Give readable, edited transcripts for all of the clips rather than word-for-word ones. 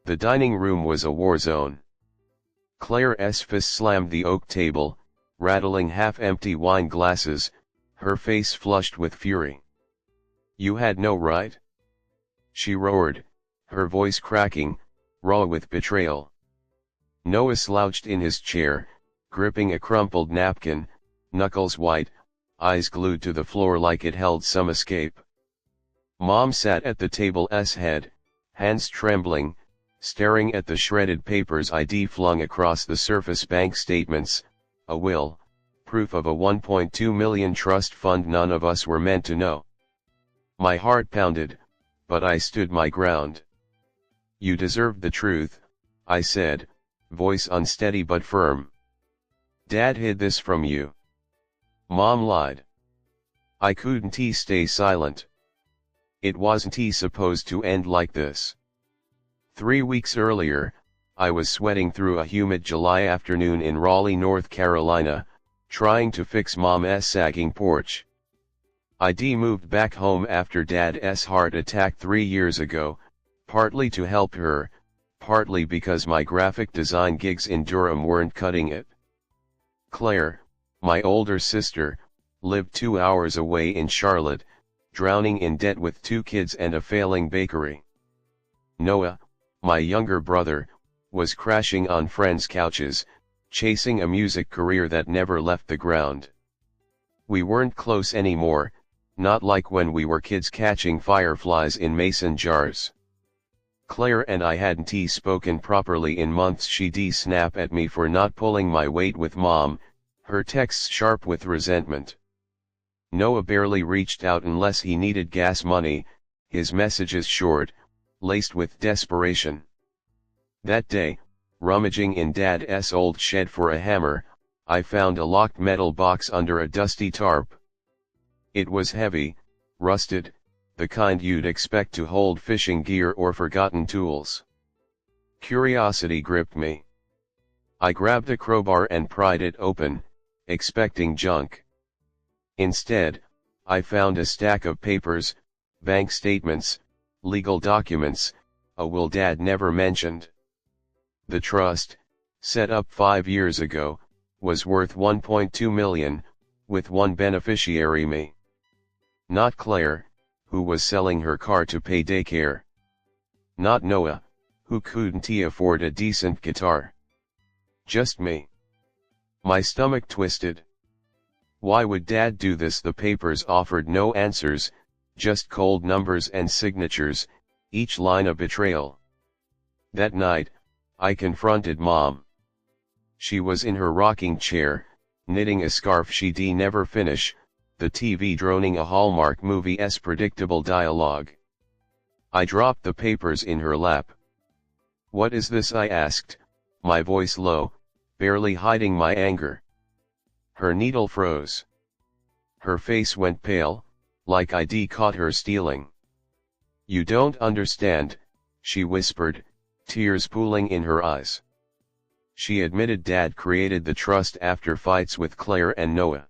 The dining room was a war zone. Claire's fist slammed the oak table, rattling half-empty wine glasses, her face flushed with fury. "You had no right?" she roared, her voice cracking, raw with betrayal. Noah slouched in his chair, gripping a crumpled napkin, knuckles white, eyes glued to the floor like it held some escape. Mom sat at the table's head, hands trembling, staring at the shredded papers I'd flung across the surface: bank statements, a will, proof of a $1.2 million trust fund none of us were meant to know. My heart pounded, but I stood my ground. "You deserved the truth," I said, voice unsteady but firm. "Dad hid this from you." Mom lied. I couldn't stay silent. It wasn't supposed to end like this. 3 weeks earlier, I was sweating through a humid July afternoon in Raleigh, North Carolina, trying to fix Mom's sagging porch. I'd moved back home after Dad's heart attack 3 years ago, partly to help her, partly because my graphic design gigs in Durham weren't cutting it. Claire, my older sister, lived 2 hours away in Charlotte, drowning in debt with 2 kids and a failing bakery. Noah, my younger brother, was crashing on friends' couches, chasing a music career that never left the ground. We weren't close anymore, not like when we were kids catching fireflies in mason jars. Claire and I hadn't spoken properly in months. She'd snap at me for not pulling my weight with Mom, her texts sharp with resentment. Noah barely reached out unless he needed gas money, his messages short, laced with desperation. That day, rummaging in Dad's old shed for a hammer, I found a locked metal box under a dusty tarp. It was heavy, rusted, the kind you'd expect to hold fishing gear or forgotten tools. Curiosity gripped me. I grabbed a crowbar and pried it open, expecting junk. Instead, I found a stack of papers, bank statements, legal documents, a will Dad never mentioned. The trust, set up 5 years ago, was worth $1.2 million, with one beneficiary: me. Not Claire, who was selling her car to pay daycare. Not Noah, who couldn't afford a decent guitar. Just me. My stomach twisted. Why would Dad do this? The papers offered no answers, just cold numbers and signatures, each line a betrayal. That night, I confronted Mom. She was in her rocking chair, knitting a scarf she'd never finish, the TV droning a Hallmark movie's predictable dialogue. I dropped the papers in her lap. "What is this?" I asked, my voice low, barely hiding my anger. Her needle froze. Her face went pale, like I'd caught her stealing. "You don't understand," she whispered, tears pooling in her eyes. She admitted Dad created the trust after fights with Claire and Noah.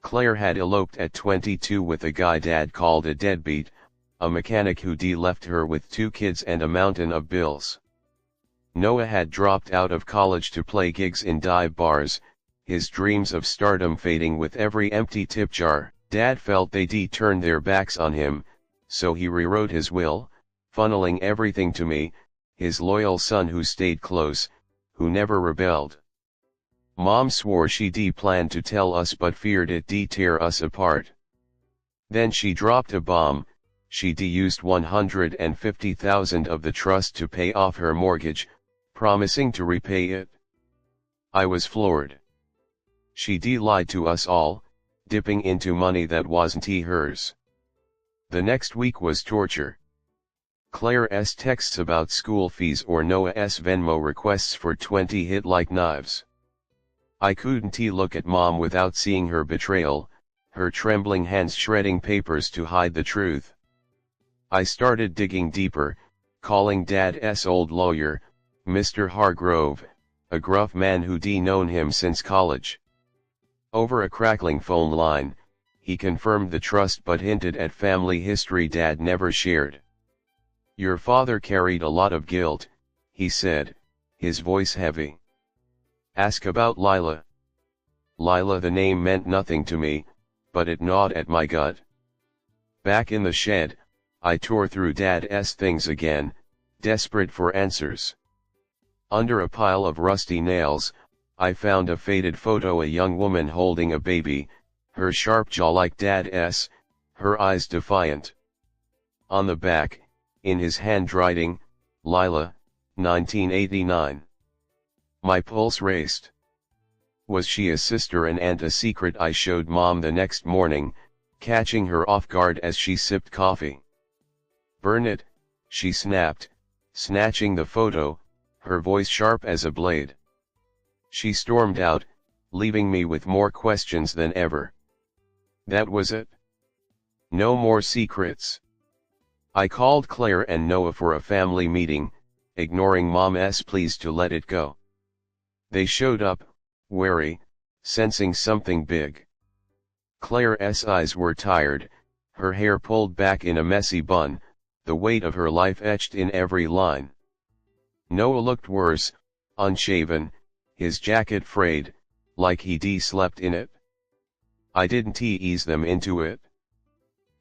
Claire had eloped at 22 with a guy Dad called a deadbeat, a mechanic who'd left her with 2 kids and a mountain of bills. Noah had dropped out of college to play gigs in dive bars, his dreams of stardom fading with every empty tip jar. Dad felt they'd turned their backs on him, so he rewrote his will, funneling everything to me, his loyal son who stayed close, who never rebelled. Mom swore she'd planned to tell us but feared it'd tear us apart. Then she dropped a bomb: she'd used $150,000 of the trust to pay off her mortgage, promising to repay it. I was floored. She'd lied to us all, dipping into money that wasn't hers. The next week was torture. Claire's texts about school fees or Noah's Venmo requests for 20 hit like knives. I couldn't look at Mom without seeing her betrayal, her trembling hands shredding papers to hide the truth. I started digging deeper, calling Dad's old lawyer, Mr. Hargrove, a gruff man who'd known him since college. Over a crackling phone line, he confirmed the trust but hinted at family history Dad never shared. "Your father carried a lot of guilt," he said, his voice heavy. Ask about Lila. Lila, the name meant nothing to me, but it gnawed at my gut. Back in the shed, I tore through Dad's things again, desperate for answers. Under a pile of rusty nails, I found a faded photo, a young woman holding a baby, her sharp jaw like Dad's, her eyes defiant. On the back, in his handwriting, Lila, 1989. My pulse raced. Was she a sister and aunt? A secret I showed Mom the next morning, catching her off guard as she sipped coffee. Burn it, she snapped, snatching the photo, her voice sharp as a blade. She stormed out, leaving me with more questions than ever. That was it? No more secrets. I called Claire and Noah for a family meeting, ignoring Mom's pleas to let it go. They showed up, wary, sensing something big. Claire's eyes were tired, her hair pulled back in a messy bun, the weight of her life etched in every line. Noah looked worse, unshaven, his jacket frayed, like he'd slept in it. I didn't ease them into it.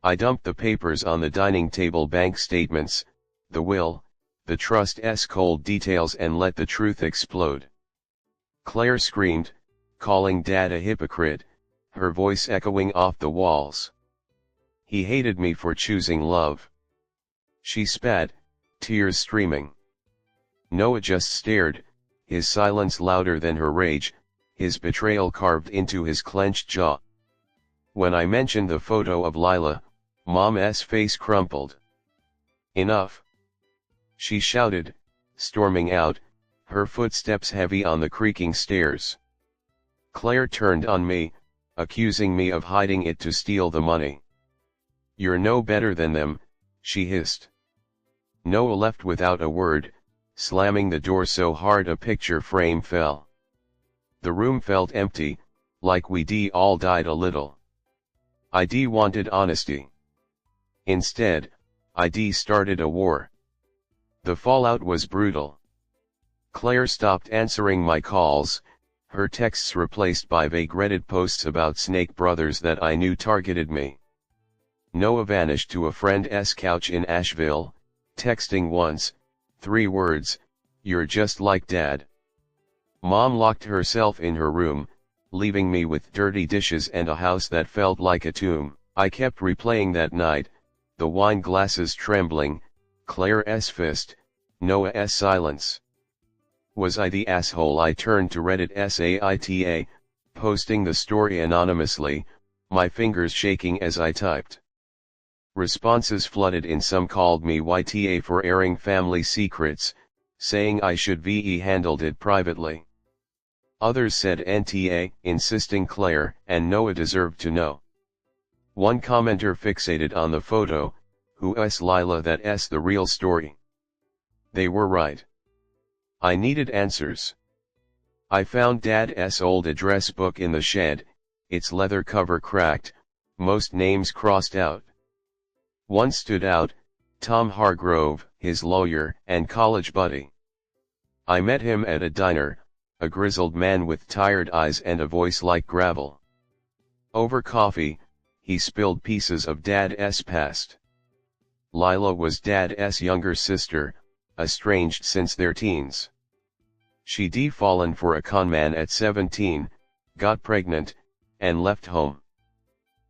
I dumped the papers on the dining table, bank statements, the will, the trust's cold details, and let the truth explode. Claire screamed, calling Dad a hypocrite, her voice echoing off the walls. He hated me for choosing love. She spat, tears streaming. Noah just stared, his silence louder than her rage, his betrayal carved into his clenched jaw. When I mentioned the photo of Lila, Mom's face crumpled. Enough! She shouted, storming out, her footsteps heavy on the creaking stairs. Claire turned on me, accusing me of hiding it to steal the money. You're no better than them, she hissed. Noah left without a word, slamming the door so hard a picture frame fell. The room felt empty, like we'd all died a little. I'd wanted honesty. Instead, I'd started a war. The fallout was brutal. Claire stopped answering my calls, her texts replaced by vague Reddit posts about snake brothers that I knew targeted me. Noah vanished to a friend's couch in Asheville, texting once, 3 words, "You're just like Dad." Mom locked herself in her room, leaving me with dirty dishes and a house that felt like a tomb. I kept replaying that night, the wine glasses trembling, Claire's fist, Noah's silence. Was I the asshole? I turned to Reddit's AITA, posting the story anonymously, my fingers shaking as I typed. Responses flooded in. Some called me YTA for airing family secrets, saying I should VE handled it privately. Others said NTA, insisting Claire and Noah deserved to know. One commenter fixated on the photo, who's Lila, that's the real story. They were right. I needed answers. I found Dad's old address book in the shed, its leather cover cracked, most names crossed out. One stood out, Tom Hargrove, his lawyer and college buddy. I met him at a diner, a grizzled man with tired eyes and a voice like gravel. Over coffee, he spilled pieces of Dad's past. Lila was Dad's younger sister, estranged since their teens. She'd fallen for a conman at 17, got pregnant, and left home.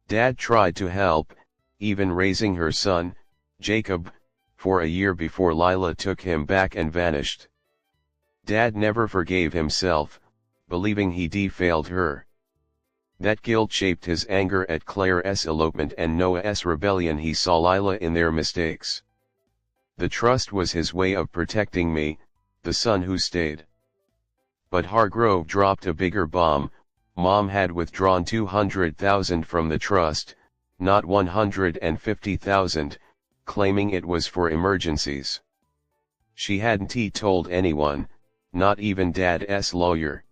Dad tried to help, even raising her son, Jacob, for a year before Lila took him back and vanished. Dad never forgave himself, believing he'd failed her. That guilt shaped his anger at Claire's elopement and Noah's rebellion. He saw Lila in their mistakes. The trust was his way of protecting me, the son who stayed. But Hargrove dropped a bigger bomb. Mom had withdrawn $200,000 from the trust, not $150,000, claiming it was for emergencies. She hadn't told anyone, not even Dad's lawyer.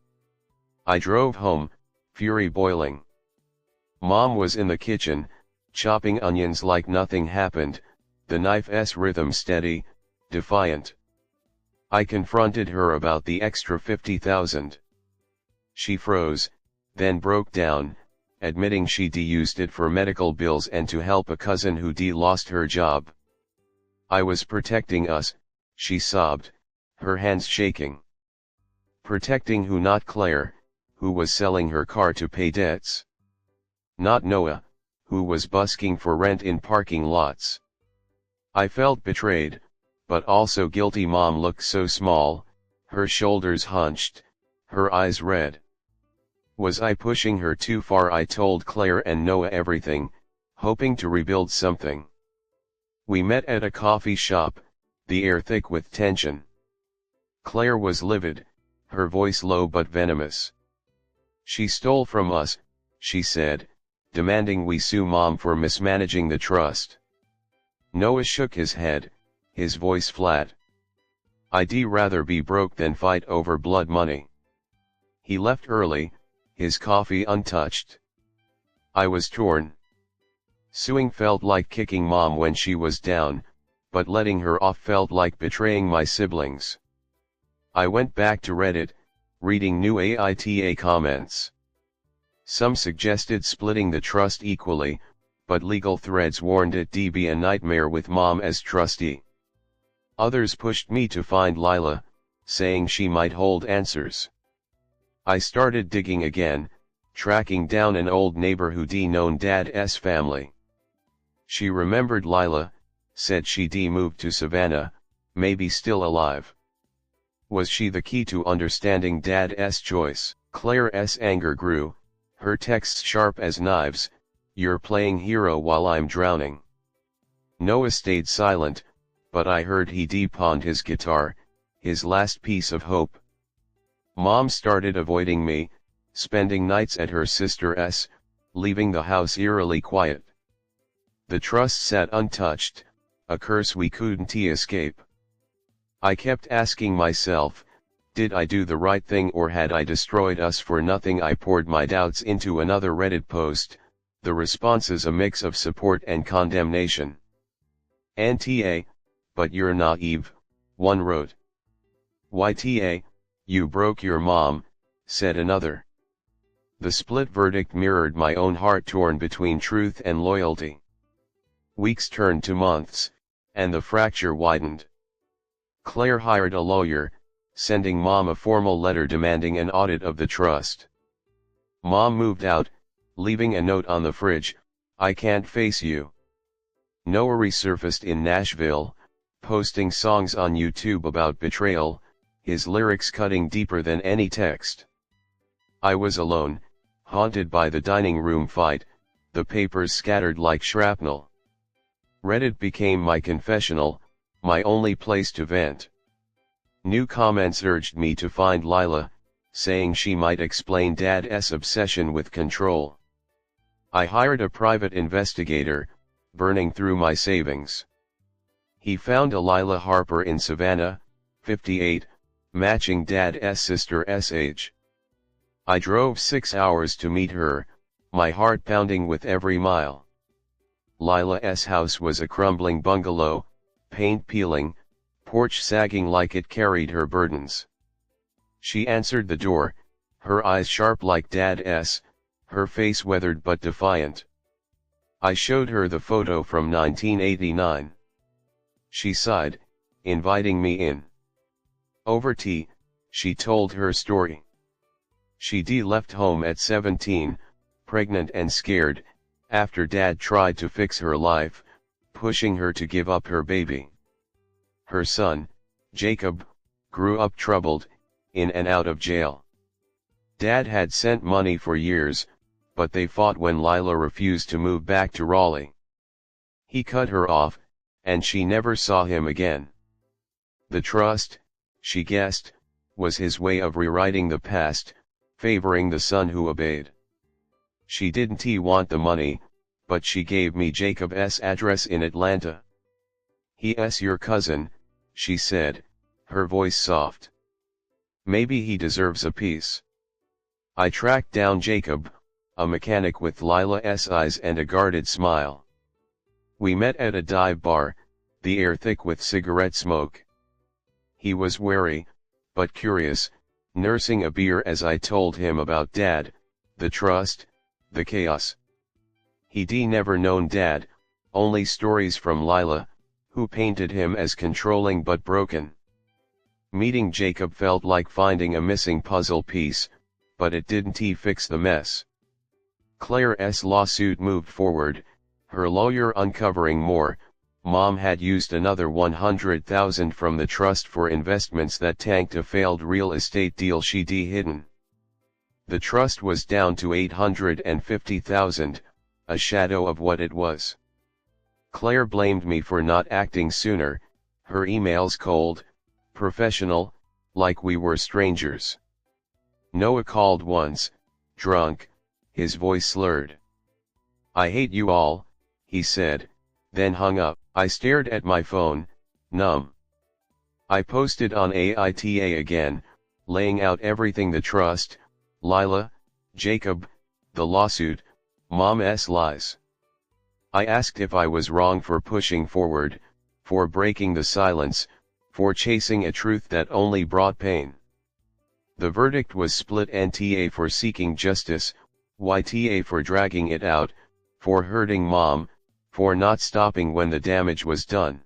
I drove home, fury boiling. Mom was in the kitchen, chopping onions like nothing happened, the knife's rhythm steady, defiant. I confronted her about the extra 50,000. She froze, then broke down, admitting she'd used it for medical bills and to help a cousin who'd lost her job. I was protecting us, she sobbed, her hands shaking. Protecting who? Not Claire, who was selling her car to pay debts. Not Noah, who was busking for rent in parking lots. I felt betrayed, but also guilty. Mom looked so small, her shoulders hunched, her eyes red. Was I pushing her too far? I told Claire and Noah everything, hoping to rebuild something. We met at a coffee shop, the air thick with tension. Claire was livid, her voice low but venomous. She stole from us, she said, demanding we sue Mom for mismanaging the trust. Noah shook his head, his voice flat. I'd rather be broke than fight over blood money. He left early, his coffee untouched. I was torn. Suing felt like kicking Mom when she was down, but letting her off felt like betraying my siblings. I went back to Reddit, reading new AITA comments. Some suggested splitting the trust equally, but legal threads warned it'd be a nightmare with Mom as trustee. Others pushed me to find Lila, saying she might hold answers. I started digging again, tracking down an old neighbor who'd known Dad's family. She remembered Lila, said she'd moved to Savannah, maybe still alive. Was she the key to understanding Dad's choice? Claire's anger grew, her texts sharp as knives. You're playing hero while I'm drowning. Noah stayed silent, but I heard he pawned his guitar, his last piece of hope. Mom started avoiding me, spending nights at her sister's, leaving the house eerily quiet. The trust sat untouched, a curse we couldn't escape. I kept asking myself, did I do the right thing or had I destroyed us for nothing? I poured my doubts into another Reddit post, the responses a mix of support and condemnation. "NTA, but you're naive," one wrote. "YTA, you broke your mom," said another. The split verdict mirrored my own heart torn between truth and loyalty. Weeks turned to months, and the fracture widened. Claire hired a lawyer, sending Mom a formal letter demanding an audit of the trust. Mom moved out, leaving a note on the fridge, "I can't face you." Noah resurfaced in Nashville, posting songs on YouTube about betrayal, his lyrics cutting deeper than any text. I was alone, haunted by the dining room fight, the papers scattered like shrapnel. Reddit became my confessional, my only place to vent. New comments urged me to find Lila, saying she might explain Dad's obsession with control. I hired a private investigator, burning through my savings. He found a Lila Harper in Savannah, 58, matching Dad's sister's age. I drove 6 hours to meet her, my heart pounding with every mile. Lila's house was a crumbling bungalow, paint peeling, porch sagging like it carried her burdens. She answered the door, her eyes sharp like Dad's, her face weathered but defiant. I showed her the photo from 1989. She sighed, inviting me in. Over tea, she told her story. She'd left home at 17, pregnant and scared, after Dad tried to fix her life, pushing her to give up her baby. Her son, Jacob, grew up troubled, in and out of jail. Dad had sent money for years, but they fought when Lila refused to move back to Raleigh. He cut her off, and she never saw him again. The trust, she guessed, was his way of rewriting the past, favoring the son who obeyed. She didn't want the money, but she gave me Jacob's address in Atlanta. "He's your cousin," she said, her voice soft. "Maybe he deserves a piece." I tracked down Jacob, a mechanic with Lila's eyes and a guarded smile. We met at a dive bar, the air thick with cigarette smoke. He was wary, but curious, nursing a beer as I told him about Dad, the trust, the chaos. He'd never known Dad, only stories from Lila, who painted him as controlling but broken. Meeting Jacob felt like finding a missing puzzle piece, but it didn't fix the mess. Claire's lawsuit moved forward, her lawyer uncovering more. Mom had used another $100,000 from the trust for investments that tanked a failed real estate deal she'd hidden. The trust was down to $850,000, a shadow of what it was. Claire blamed me for not acting sooner, her emails cold, professional, like we were strangers. Noah called once, drunk, his voice slurred. "I hate you all," he said, then hung up. I stared at my phone, numb. I posted on AITA again, laying out everything: the trust, Lila, Jacob, the lawsuit, Mom's lies. I asked if I was wrong for pushing forward, for breaking the silence, for chasing a truth that only brought pain. The verdict was split: NTA for seeking justice, YTA for dragging it out, for hurting Mom, for not stopping when the damage was done.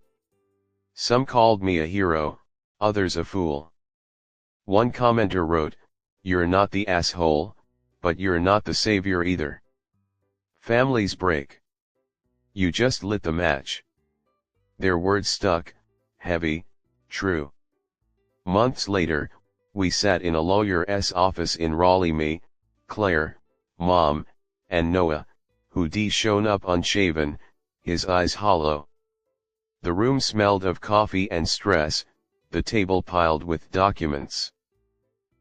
Some called me a hero, others a fool. One commenter wrote, "You're not the asshole, but you're not the savior either. Families break. You just lit the match." Their words stuck, heavy, true. Months later, we sat in a lawyer's office in Raleigh, me, Claire, Mom, and Noah, who'd shown up unshaven, his eyes hollow. The room smelled of coffee and stress, the table piled with documents.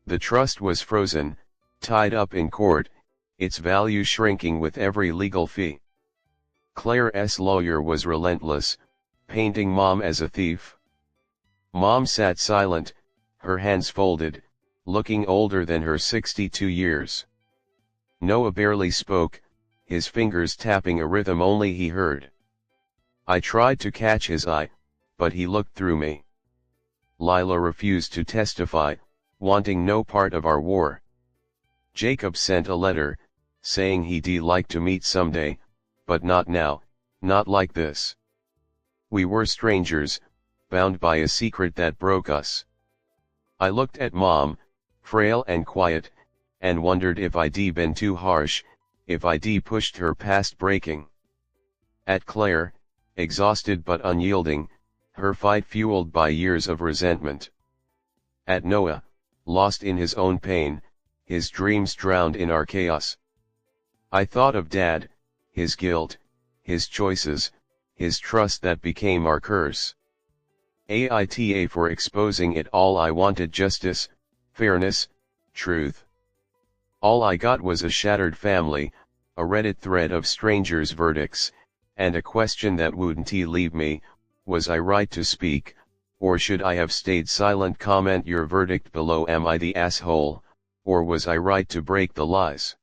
The trust was frozen, tied up in court, its value shrinking with every legal fee. Claire's lawyer was relentless, painting Mom as a thief. Mom sat silent, her hands folded, looking older than her 62 years. Noah barely spoke, his fingers tapping a rhythm only he heard. I tried to catch his eye, but he looked through me. Lila refused to testify, wanting no part of our war. Jacob sent a letter, saying he'd like to meet someday, but not now, not like this. We were strangers, bound by a secret that broke us. I looked at Mom, frail and quiet, and wondered if I'd been too harsh, if I'd pushed her past breaking. At Claire, exhausted but unyielding, her fight fueled by years of resentment. At Noah, lost in his own pain, his dreams drowned in our chaos. I thought of Dad, his guilt, his choices, his trust that became our curse. AITA for exposing it all. I wanted justice, fairness, truth. All I got was a shattered family, a Reddit thread of strangers' verdicts, and a question that wouldn't leave me: was I right to speak, or should I have stayed silent? Comment your verdict below. Am I the asshole, or was I right to break the lies?